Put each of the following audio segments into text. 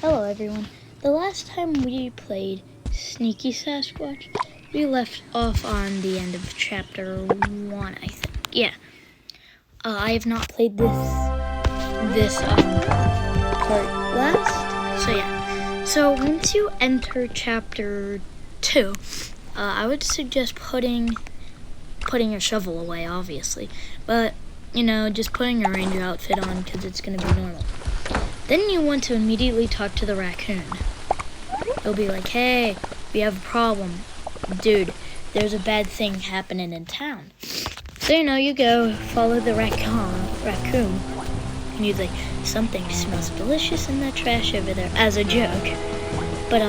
Hello everyone. The last time we played Sneaky Sasquatch, we left off on the end of chapter 1, I think. Yeah. I have not played this part last. So yeah. So once you enter chapter 2, I would suggest putting your shovel away, obviously. But, just putting your ranger outfit on because it's going to be normal. Then you want to immediately talk to the raccoon. He'll be like, hey, we have a problem. Dude, there's a bad thing happening in town. So, you go follow the raccoon. And he's like, something smells delicious in that trash over there, as a joke. But,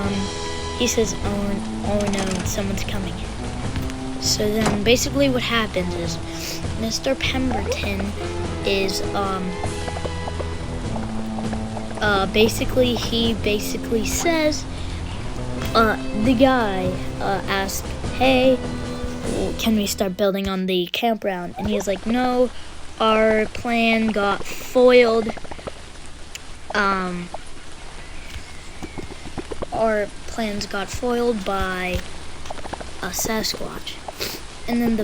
he says, oh no, someone's coming. So then, basically what happens is, Mr. Pemberton is, he says, the guy asked, hey, can we start building on the campground? And he's like, no, our plan got foiled. Our plans got foiled by a Sasquatch. And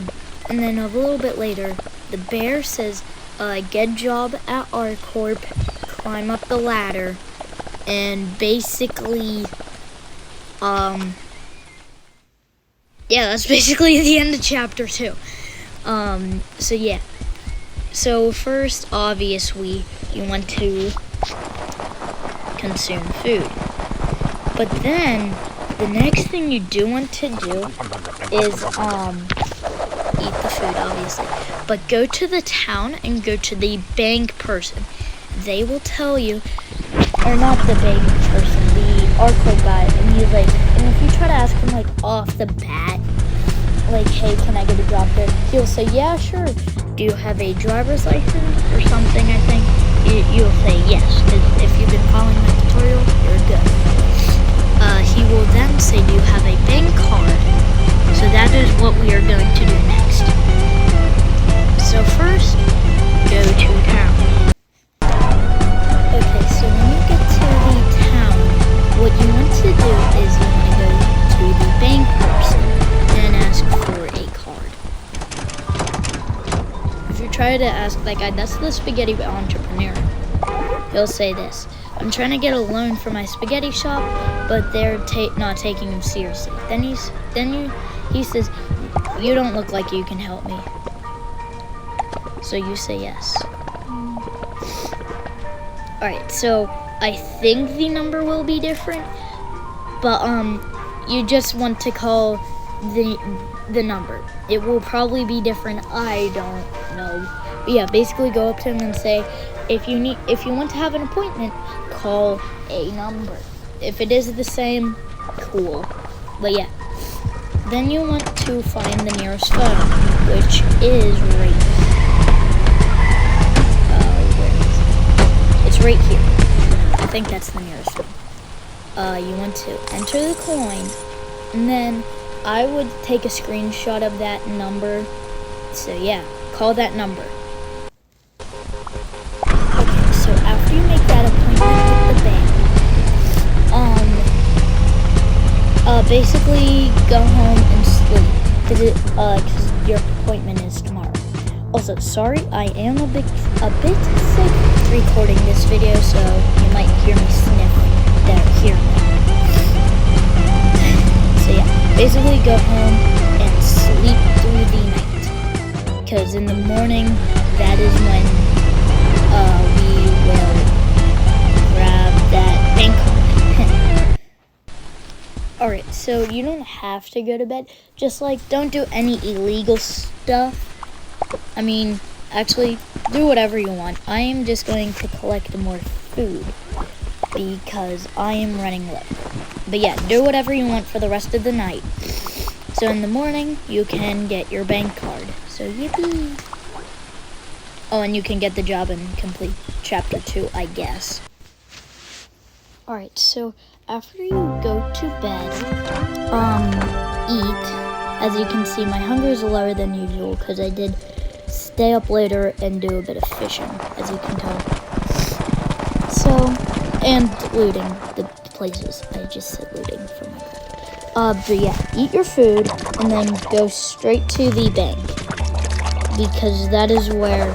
then a little bit later, the bear says, good job at our corp. Climb up the ladder, and basically, that's basically the end of chapter 2. So yeah. So first, obviously, you want to consume food. But then, the next thing you do want to do is, eat the food, obviously. But go to the town and go to the bank person. They will tell you, or not the bank person, the Arco guy, and if you try to ask him, off the bat, hey, can I get a job there? He'll say, yeah, sure. Do you have a driver's license or something, I think? You'll say yes, because if you've been following the tutorial, you're good. He will then say, do you have a bank card? So that is what we are going to do next. So first, go to town. Okay, so when you get to the town, what you want to do is you want to go to the bank person and ask for a card. If you try to ask that guy, that's the spaghetti entrepreneur. He'll say this, I'm trying to get a loan for my spaghetti shop, but they're not taking him seriously. Then he says, you don't look like you can help me. So you say yes. Alright, so I think the number will be different, but you just want to call the number. It will probably be different, I don't know. But yeah, basically go up to him and say, if you want to have an appointment, call a number. If it is the same, cool. But yeah, then you want to find the nearest phone, which is right right here. I think that's the nearest one. You want to enter the coin, and then I would take a screenshot of that number. So yeah, call that number. Okay, so after you make that appointment with the bank, basically go home and sleep, because your appointment is tomorrow. Also, sorry, I am a bit sick recording this video, so you might hear me sniffling here. So yeah, basically go home and sleep through the night, because in the morning, that is when we will grab that bank card. Alright, so you don't have to go to bed, just don't do any illegal stuff. I mean, actually, do whatever you want. I am just going to collect more food because I am running low. But yeah, do whatever you want for the rest of the night. So in the morning, you can get your bank card. So yippee! Oh, and you can get the job and complete chapter 2, I guess. Alright, so after you go to bed, eat. As you can see, my hunger is lower than usual because I did stay up later and do a bit of fishing, as you can tell. So, and looting the places. I just said looting for my bad. But yeah, eat your food and then go straight to the bank, because that is where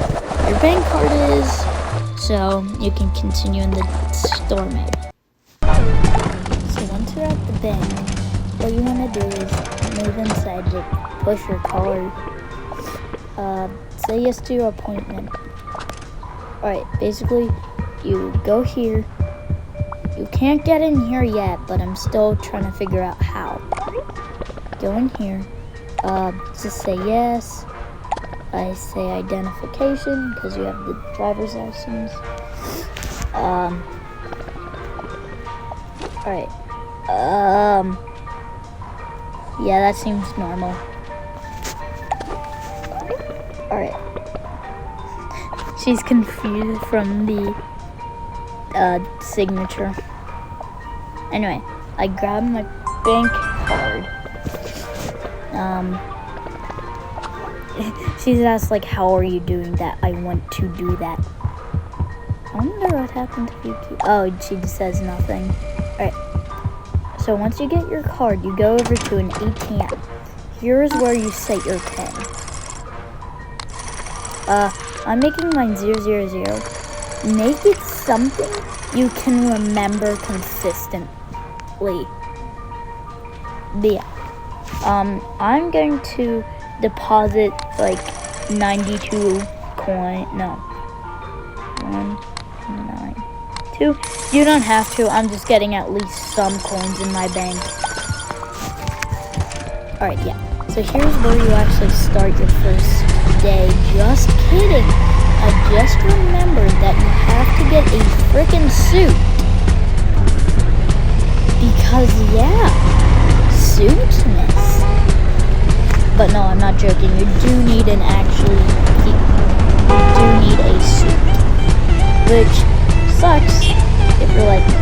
your bank card is, so you can continue in the store mode. So once you're at the bank, what you want to do is move inside to push your card. Say yes to your appointment. Alright, basically, you go here. You can't get in here yet, but I'm still trying to figure out how. Go in here. Just say yes. I say identification, because you have the driver's license. Alright. Yeah, that seems normal. Alright. She's confused from the signature. Anyway, I grabbed my bank card. She's asked, like, how are you doing that? I want to do that. I wonder what happened to you. Oh, she just says nothing. Alright. So once you get your card, you go over to an ATM. Here's where you set your PIN. I'm making mine 000. Make it something you can remember consistently. But yeah. I'm going to deposit like 92 coin. No. 192. You don't have to. I'm just getting at least some coins in my bank. Alright, yeah. So here's where you actually start your first day. Just kidding. I just remembered that you have to get a freaking suit. Because, yeah, suitness. But no, I'm not joking. You do need a suit. Which sucks if you're like me.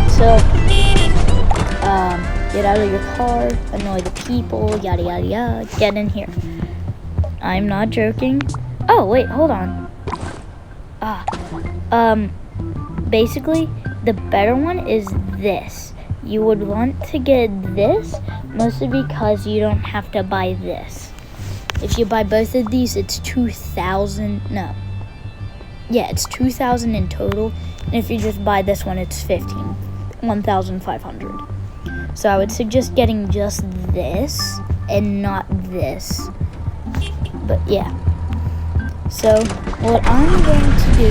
So, get out of your car, annoy the people, yada yada yada, get in here. I'm not joking. Oh, wait, hold on. Basically, the better one is this. You would want to get this, mostly because you don't have to buy this. If you buy both of these, it's 2,000, no. Yeah, it's 2,000 in total, and if you just buy this one, it's 1,500. So I would suggest getting just this, and not this. But yeah. So, what I'm going to do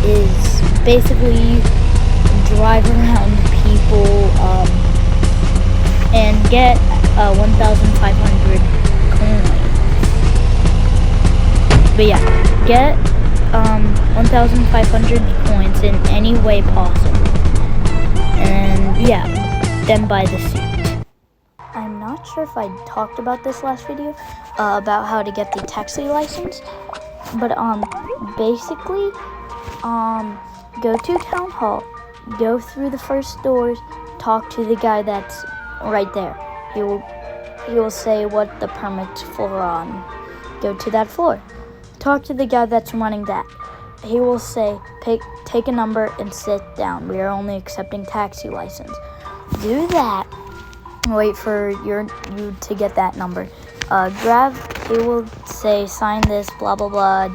is basically drive around people and get 1,500 coins. But yeah, get 1,500 coins in any way possible. And yeah, then buy the suit. I'm not sure if I talked about this last video, about how to get the taxi license. But basically, go to town hall, go through the first doors, talk to the guy that's right there. He will say what the permit's for. Go to that floor. Talk to the guy that's running that. He will say, take a number and sit down. We are only accepting taxi license. Do that. Wait for you to get that number. He will say, sign this, blah, blah, blah.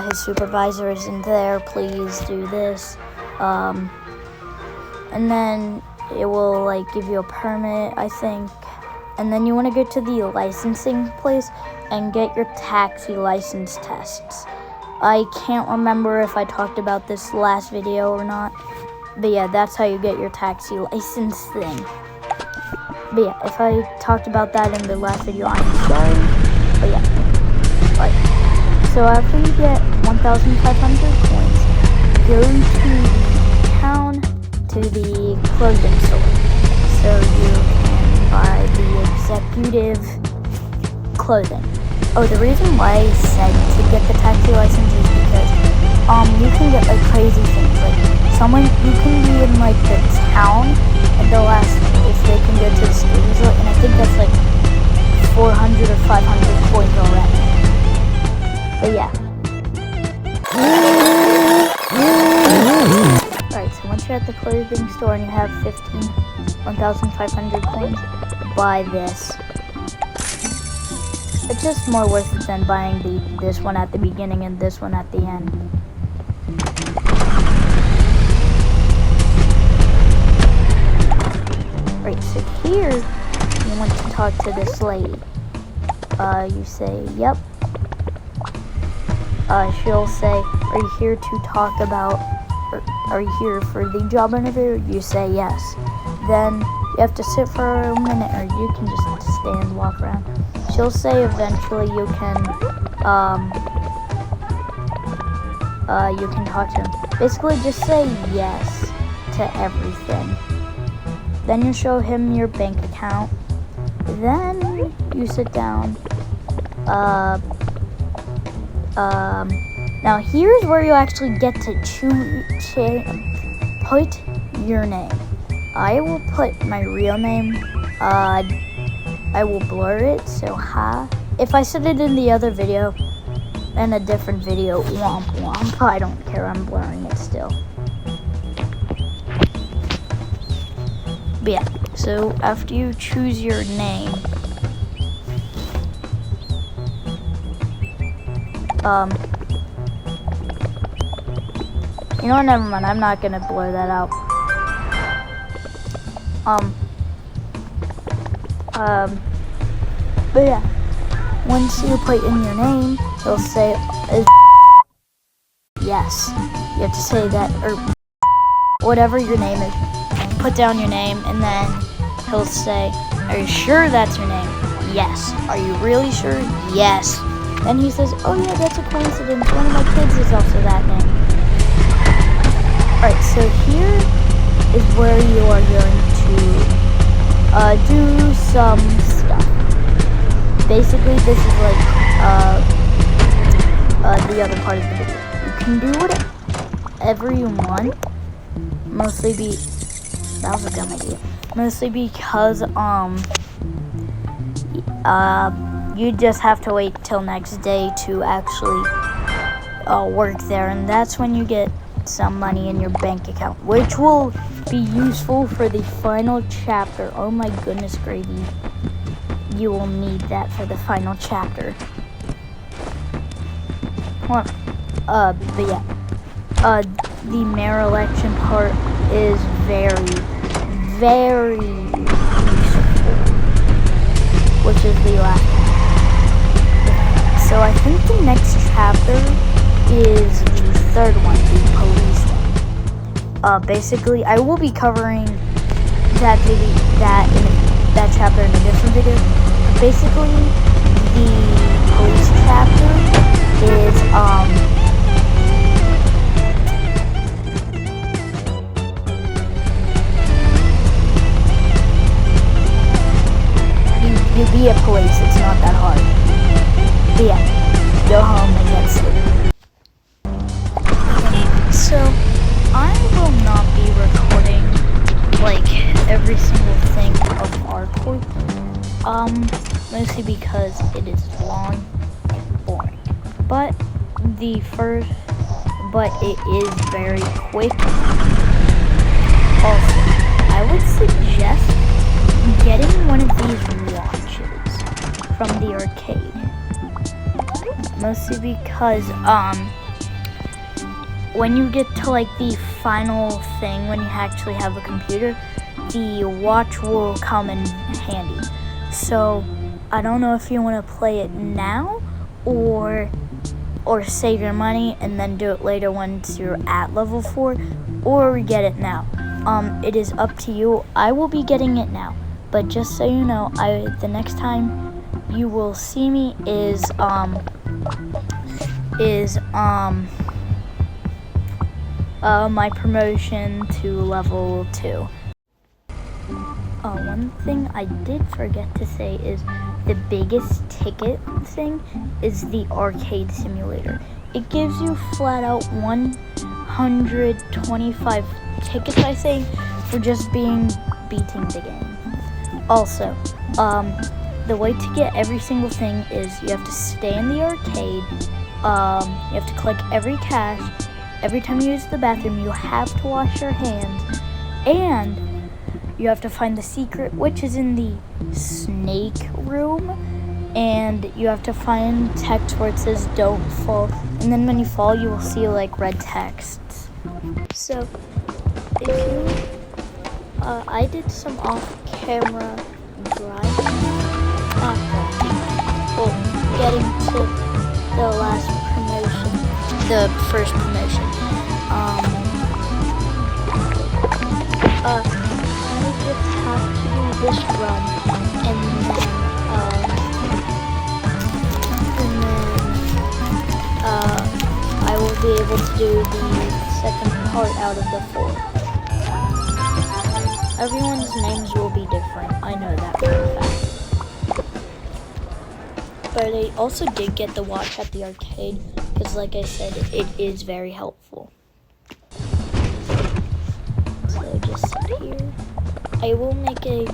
His supervisor isn't there, please do this. And then it will, like, give you a permit, I think. And then you want to go to the licensing place and get your taxi license tests. I can't remember if I talked about this last video or not. But yeah, that's how you get your taxi license thing. But yeah, if I talked about that in the last video, I'm sorry. But yeah. Right. So after you get 1,500 coins, go to the town to the clothing store. So you can buy the executive clothing. Oh, the reason why I said to get the taxi license is because you can get like crazy things. Like you can be in like the town and they'll ask if they can go to the ski resort, and I think that's like 400 or 500 coins already. But yeah. Alright, once you're at the clothing store and you have 1,500 coins, buy this. It's just more worth it than buying this one at the beginning and this one at the end. Right, so here you want to talk to this lady. You say, yep. She'll say, are you here to talk about, or are you here for the job interview? You say yes. Then you have to sit for a minute, or you can just stand, walk around. She'll say eventually you can talk to him. Basically, just say yes to everything. Then you show him your bank account. Then you sit down. Now here's where you actually get to put your name. I will put my real name. I will blur it, so if I said it in the other video, in a different video, womp womp, I don't care, I'm blurring it still. But yeah, so after you choose your name, you know what, never mind, I'm not gonna blur that out. But yeah, once you put in your name, it'll say, yes. You have to say that, or whatever your name is. Put down your name, and then he'll say, are you sure that's your name? Yes. Are you really sure? Yes. Then he says, oh yeah, that's a coincidence. One of my kids is also that name. Alright, so here is where you are going to do some stuff. Basically, this is like the other part of the video. You can do whatever you want. Mostly that was a dumb idea. Mostly because you just have to wait till next day to actually work there, and that's when you get some money in your bank account, which will be useful for the final chapter. Oh my goodness gravy. You will need that for the final chapter. But yeah, the mayor election part is very, very useful, which is the last one. So I think the next chapter is the third one, the police one. Basically, I will be covering that chapter in a different video. Basically, the police chapter is you be a police. It's not that hard. But yeah, go home and get sleep. So I will not be recording like every single thing of our corp. Mostly because it is long and boring. But it is very quick. Also, I would suggest getting one of these watches from the arcade. Mostly because, when you get to like the final thing, when you actually have a computer, the watch will come in handy. So I don't know if you want to play it now or save your money and then do it later once you're at level 4, or get it now. It is up to you. I will be getting it now, but just so you know, the next time you will see me is my promotion to level 2. One thing I did forget to say is the biggest ticket thing is the arcade simulator. It gives you flat out 125 tickets, I say, for just beating the game. Also, the way to get every single thing is you have to stay in the arcade, you have to collect every cash, every time you use the bathroom, you have to wash your hands, and you have to find the secret, which is in the snake room, and you have to find text where it says don't fall, and then when you fall, you will see like red texts. So if you I did some off-camera driving, getting to the last promotion, the first promotion. I just have to do this run, and then I will be able to do the second part out of the 4. Everyone's names will be different, I know that for a fact. But I also did get the watch at the arcade, because like I said, it is very helpful. So just sit here. I will make a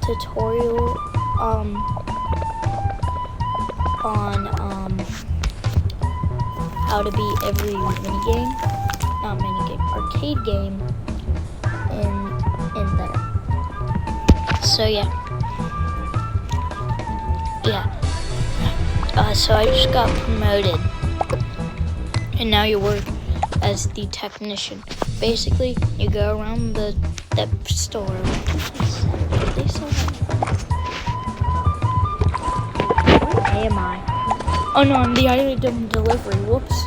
tutorial on how to beat every arcade game in there. So yeah. So I just got promoted, and now you work as the technician. Basically, you go around the store. They sell Where am I? Oh no, I'm the item delivery. Whoops.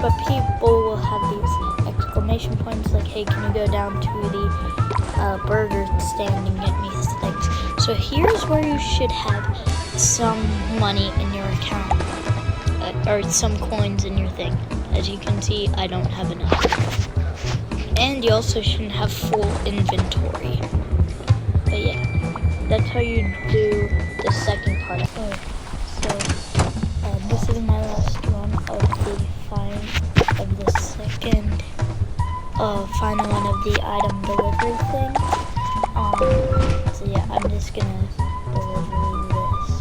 But people will have these exclamation points like, hey, can you go down to the burger stand and get me things? So here's where you should have some money in your account, or some coins in your thing. As you can see, I don't have enough. And you also shouldn't have full inventory. But yeah, that's how you do the second part. So this is my last one of the second final one of the item delivery thing. So yeah, I'm just gonna deliver this.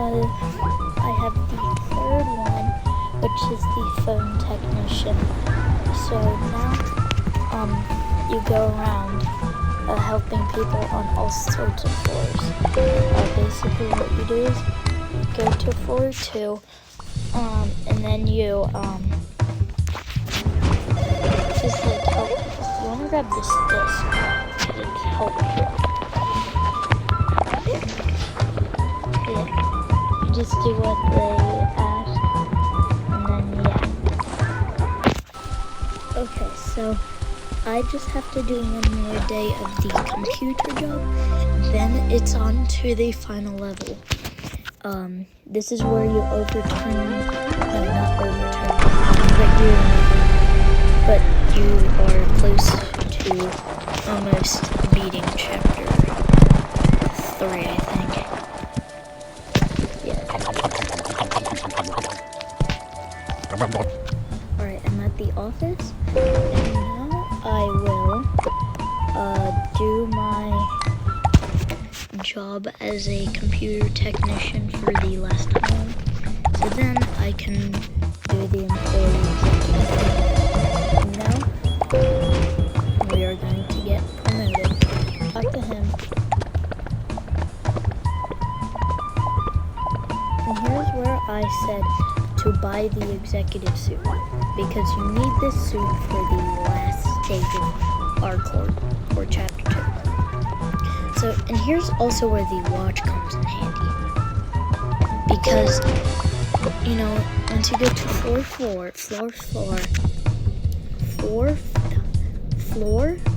I have the third one, which is the phone technician. So now, you go around helping people on all sorts of floors. Basically what you do is go to floor 2, and then you, just like help. You wanna grab this disc, because it's helpful. Yeah. Just do what they ask, and then yeah. Okay, so I just have to do one more day of the computer job, then it's on to the final level. This is where you overturn, no, not overturn, but you are close to almost beating chapter 3, I think. Alright, I'm at the office, and now I will do my job as a computer technician for the last time. So then I can do the employee executive. And now we are going to get promoted. Talk to him. And here's where I said to buy the executive suit, because you need this suit for the last stage of our corp, or chapter 2. So, and here's also where the watch comes in handy, because, you know, once you go to floor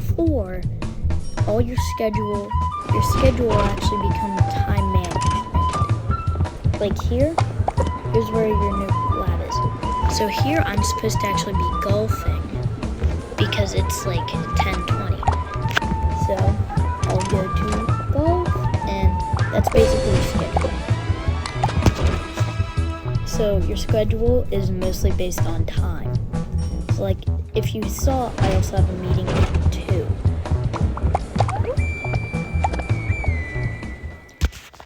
4, all your schedule will actually become time management. Like here's where your new lab is. So So here I'm supposed to actually be golfing because it's like 10:20. So I'll go to golf, and that's basically your schedule. So your schedule is mostly based on time. So like if you saw, I also have a meeting at 2.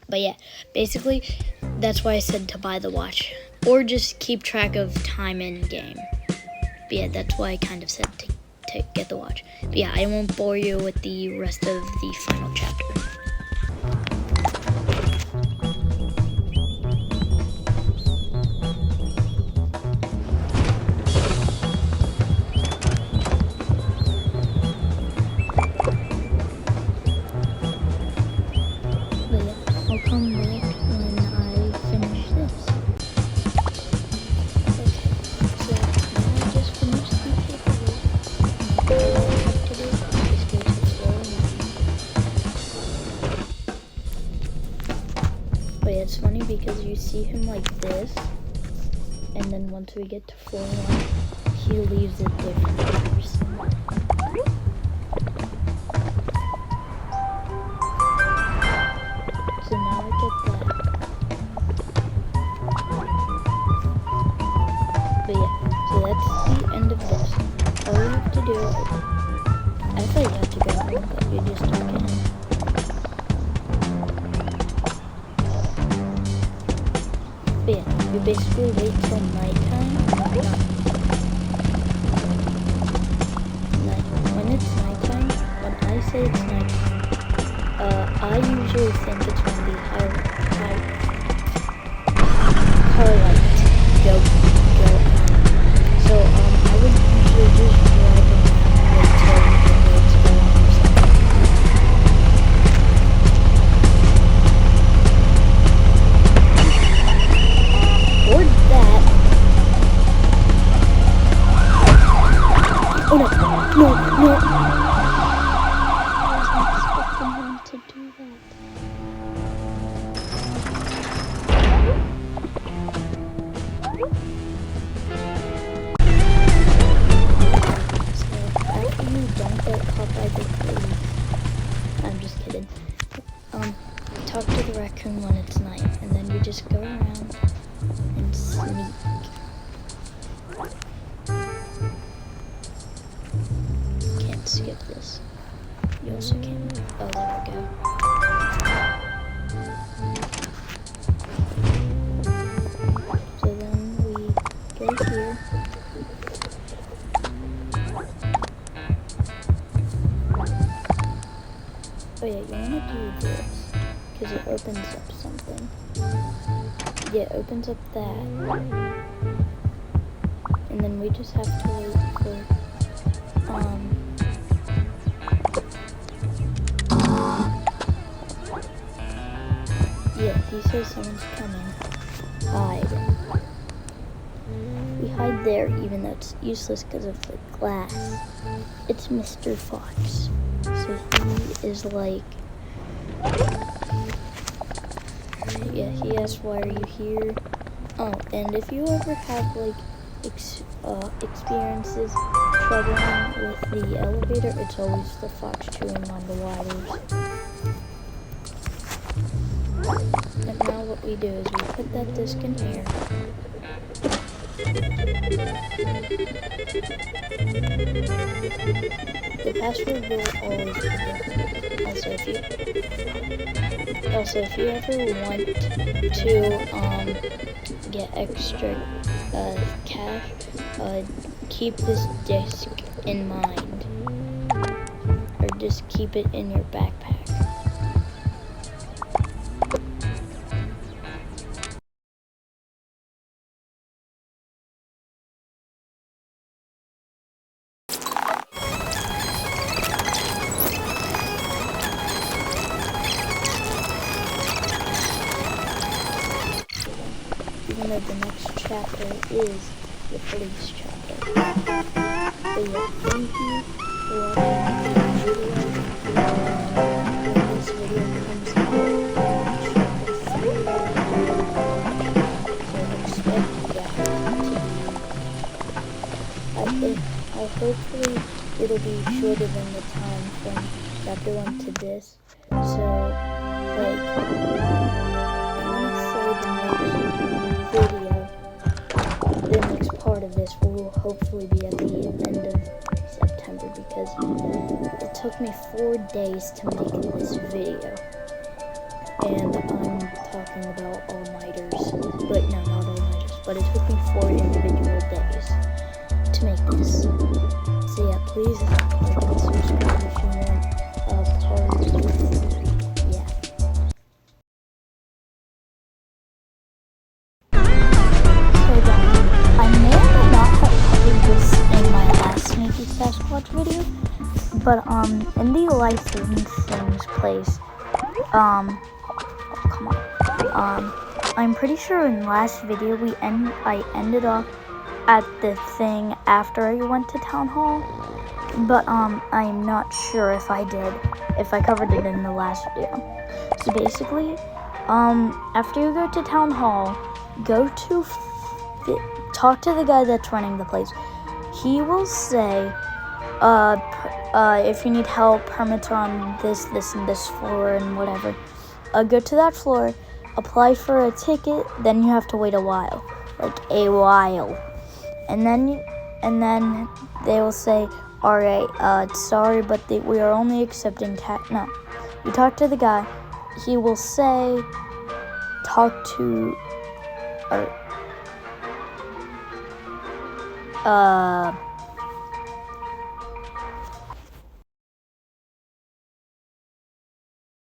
But yeah, basically that's why I said to buy the watch. Or just keep track of time in game. But yeah, that's why I kind of said to get the watch. But yeah, I won't bore you with the rest of the final chapter. But yeah, I'll come back when I finish this. But yeah, it's funny because you see him like this, and then once we get to floor 1, he leaves a different person. So now I get that. But yeah, so that's the end of this. All you have to do, I thought you had to go home, but you just don't get in. But yeah, you basically wait till nighttime. When it's nighttime, when I say it's nighttime, I usually think it's when the car lights go on. So I would usually just drive around till the lights go on or something. Or that. Oh no, no. I wasn't expecting him to do that. So after you don't get caught by the police, I'm just kidding. Talk to the raccoon when it's night, and then you just go around and sneak. Can't skip this. You also can. Oh, there we go. So then we go here. Oh yeah, you want to do this because it opens up something. Yeah, it opens up that. And then we just have to wait for, yeah, he says someone's coming. Hide. We hide there even though it's useless because of the glass. It's Mr. Fox. So he is like, yeah, he asks, why are you here? Oh, and if you ever have like experiences struggling with the elevator, it's always the fox chewing on the wires. And now what we do is we put that disc in here. The password will always be there. Also, if you ever want to get extra cash, keep this disc in mind, or just keep it in your backpack. Even though the next chapter is the police chapter. But yeah, thank you for watching the video. When this video comes out, chapter 3 will be, so expect that to be hopefully it'll be shorter than the time from chapter 1 to this. So, like, I want to say the next part of this will hopefully be at the end of September, because it took me 4 days to make this video. And I'm talking about all-nighters, but no, not all-nighters, but it took me 4 individual days to make this. So yeah, please like and subscribe if you want part 3. Yeah. So guys, I may or may not have covered this in my last Sneaky Sasquatch video, but in the licensing place, come on. I'm pretty sure in last video I ended up at the thing after I went to town hall, but I'm not sure if I covered it in the last video. So basically, after you go to town hall, talk to the guy that's running the place. He will say, if you need help, permits are on this, and this floor, and whatever. Go to that floor, apply for a ticket, then you have to wait a while. And then they will say, alright, sorry, but we are only accepting no. You talk to the guy, he will say,